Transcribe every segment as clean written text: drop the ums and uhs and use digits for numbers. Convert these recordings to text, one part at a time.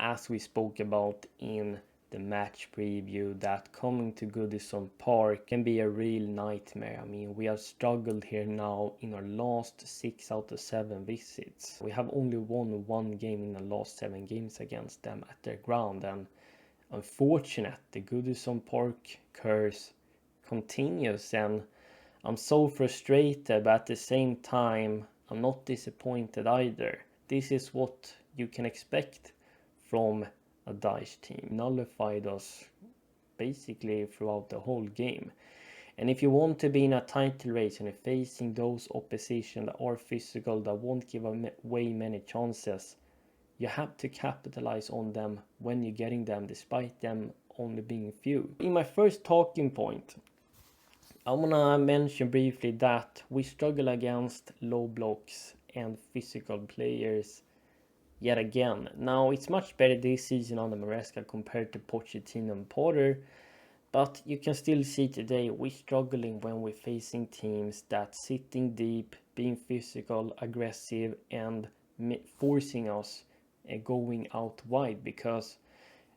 as we spoke about in the match preview, that coming to Goodison Park can be a real nightmare. I mean, we have struggled here now in our last 6 out of 7 visits. We have only won 1 game in the last 7 games against them at their ground, and unfortunate, the Goodison Park curse continues, and I'm so frustrated, but at the same time I'm not disappointed either. This is what you can expect from a Dyche team. Nullified us basically throughout the whole game. And if you want to be in a title race and facing those opposition that are physical, that won't give away many chances, you have to capitalize on them when you're getting them, despite them only being few. In my first talking point, I wanna mention briefly that we struggle against low blocks and physical players yet again. Now, it's much better this season under Maresca compared to Pochettino and Potter, but you can still see today we're struggling when we're facing teams that sitting deep, being physical, aggressive, and forcing us going out wide, because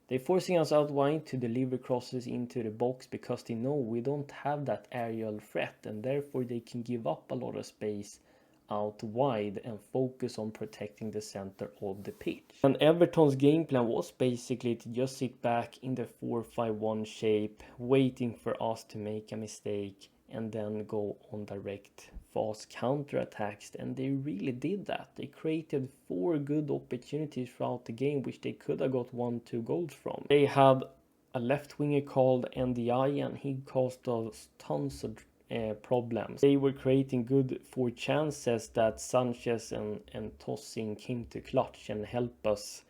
they're forcing us out wide to deliver crosses into the box because they know we don't have that aerial threat, and therefore they can give up a lot of space out wide and focus on protecting the center of the pitch. And Everton's game plan was basically to just sit back in the 4-5-1 shape, waiting for us to make a mistake and then go on direct fast counter-attacks, and they really did that. They created 4 good opportunities throughout the game, which they could have got 1-2 goals from. They had a left winger called NDI, and he caused us tons of problems. They were creating good 4 chances that Sanchez and Tosin came to clutch and help us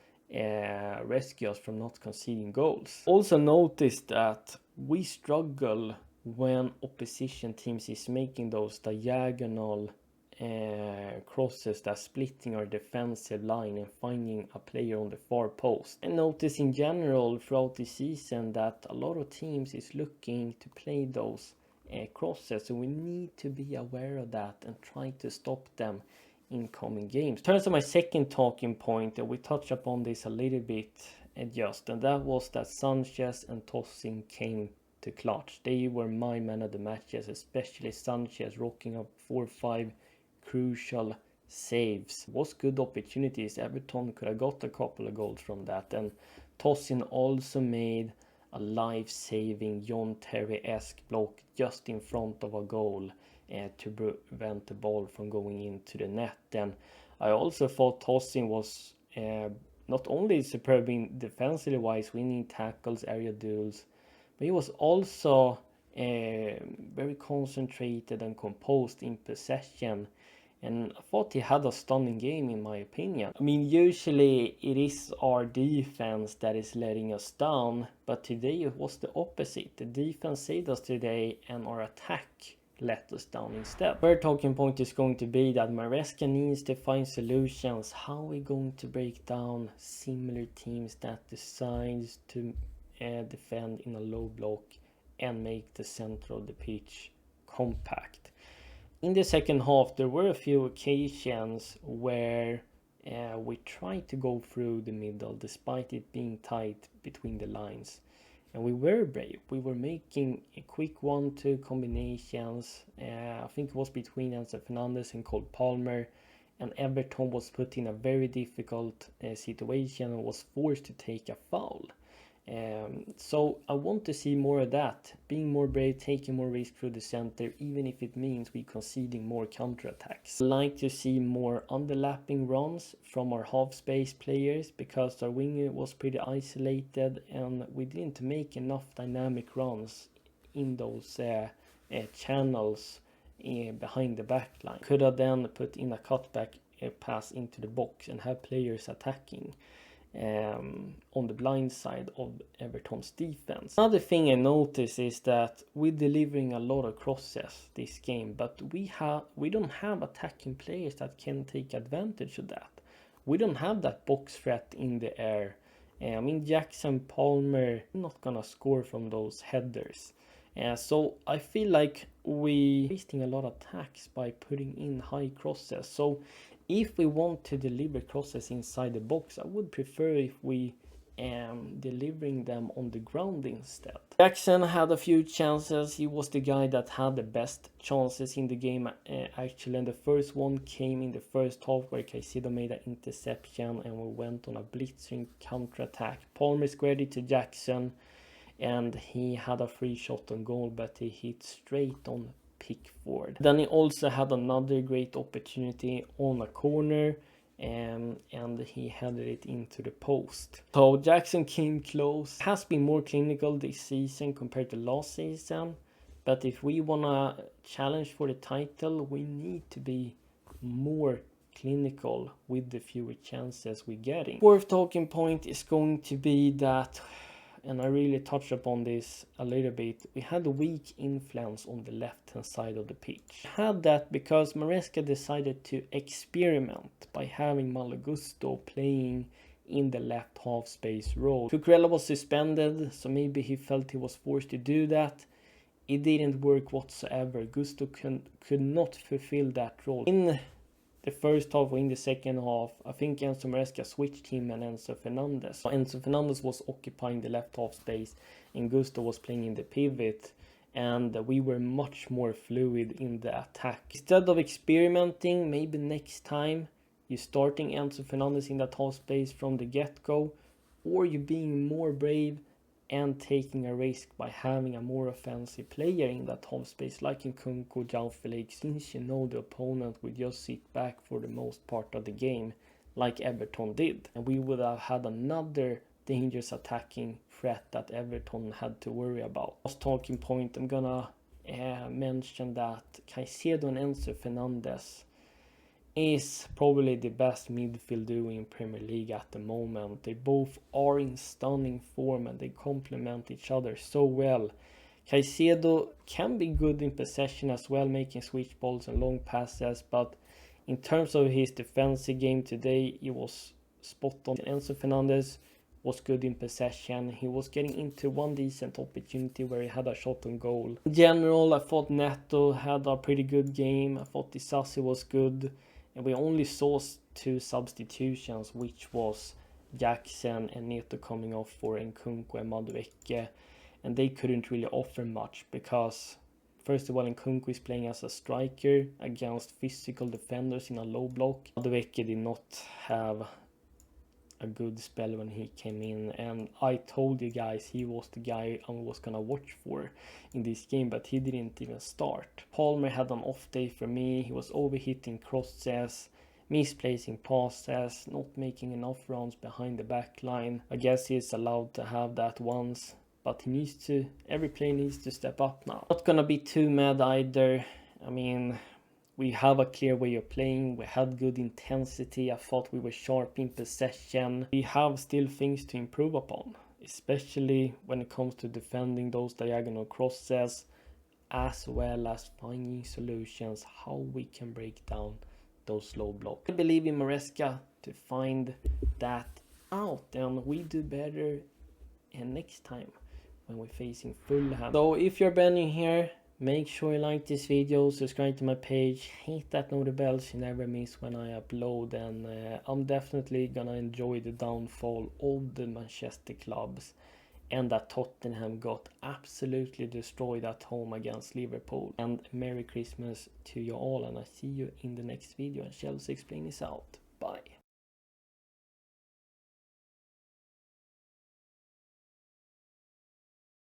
rescue us from not conceding goals. Also notice that we struggle when opposition teams is making those diagonal crosses that splitting our defensive line and finding a player on the far post. And notice in general throughout the season that a lot of teams is looking to play those crosses, so we need to be aware of that and try to stop them in coming games. In terms of my second talking point, we touched upon this a little bit and that was that Sanchez and Tosin came to clutch. They were my man of the matches, especially Sanchez rocking up 4-5 crucial saves. It was good opportunities. Everton could have got a couple of goals from that, and Tosin also made a life-saving John Terry-esque block just in front of a goal to prevent the ball from going into the net. And I also thought Tosin was not only superb in defensively wise, winning tackles, area duels, but he was also very concentrated and composed in possession. And I thought he had a stunning game in my opinion. I mean, usually it is our defense that is letting us down, but today it was the opposite. The defense saved us today and our attack let us down instead. Third talking point is going to be that Maresca needs to find solutions. How are we going to break down similar teams that decides to defend in a low block and make the center of the pitch compact? In the second half, there were a few occasions where we tried to go through the middle despite it being tight between the lines. And we were brave. We were making a quick 1-2 combinations. I think it was between Enzo Fernandez and Cole Palmer. And Everton was put in a very difficult situation and was forced to take a foul. So I want to see more of that, being more brave, taking more risk through the center, even if it means we conceding more counterattacks. I like to see more underlapping runs from our half space players, because our winger was pretty isolated and we didn't make enough dynamic runs in those channels behind the back line. Could have then put in a cutback pass into the box and have players attacking on the blind side of Everton's defense. Another thing I notice is that we're delivering a lot of crosses this game, but we don't have attacking players that can take advantage of that. We don't have that box threat in the air. I mean, Jackson, Palmer, not gonna score from those headers. So I feel like we're wasting a lot of attacks by putting in high crosses. So if we want to deliver crosses inside the box, I would prefer if we and delivering them on the ground instead. Jackson had a few chances. He was the guy that had the best chances in the game actually, and the first one came in the first half where Caicedo made an interception and we went on a blitzing counter-attack. Palmer squared it to Jackson and he had a free shot on goal, but he hit straight on Pickford. Then he also had another great opportunity on a corner, and he headed it into the post. So Jackson came close. Has been more clinical this season compared to last season, but if we wanna challenge for the title, we need to be more clinical with the fewer chances we're getting. Fourth talking point is going to be that, and I really touched upon this a little bit, we had a weak influence on the left hand side of the pitch. We had that because Maresca decided to experiment by having Malo Gusto playing in the left half space role. Cucurella was suspended, so maybe he felt he was forced to do that. It didn't work whatsoever. Gusto could not fulfill that role. In the first half or in the second half, I think Enzo Maresca switched him and Enzo Fernandez. So Enzo Fernandez was occupying the left half space and Gusto was playing in the pivot, and we were much more fluid in the attack. Instead of experimenting, maybe next time you're starting Enzo Fernandez in that half space from the get-go, or you're being more brave and taking a risk by having a more offensive player in that half space, like in Nkunku, João Felix, since you know the opponent will just sit back for the most part of the game, like Everton did. And we would have had another dangerous attacking threat that Everton had to worry about. Last talking point, I'm gonna mention that Caicedo and Enzo Fernandez is probably the best midfield duo in Premier League at the moment. They both are in stunning form and they complement each other so well. Caicedo can be good in possession as well, making switch balls and long passes, but in terms of his defensive game today, he was spot on. Enzo Fernandez was good in possession. He was getting into one decent opportunity where he had a shot on goal. In general, I thought Neto had a pretty good game. I thought Disasi was good. And we only saw 2 substitutions, which was Jackson and Neto coming off for Nkunku and Madueke. And they couldn't really offer much because, first of all, Nkunku is playing as a striker against physical defenders in a low block. Madueke did not have a good spell when he came in, and I told you guys he was the guy I was gonna watch for in this game, but he didn't even start. Palmer had an off day for me. He was overhitting crosses, misplacing passes, not making enough runs behind the back line. I guess he's allowed to have that once, but he needs to, every player needs to step up now. Not gonna be too mad either. I mean, we have a clear way of playing, we had good intensity, I thought we were sharp in possession. We have still things to improve upon, especially when it comes to defending those diagonal crosses, as well as finding solutions how we can break down those low blocks. I believe in Maresca to find that out, and we do better next time when we're facing Fulham. So if you're brand new here, make sure you like this video, subscribe to my page, hit that notification bell so you never miss when I upload, and I'm definitely gonna enjoy the downfall of the Manchester clubs and that Tottenham got absolutely destroyed at home against Liverpool. And Merry Christmas to you all, and I see you in the next video, and Chelsea Explained is out. Bye.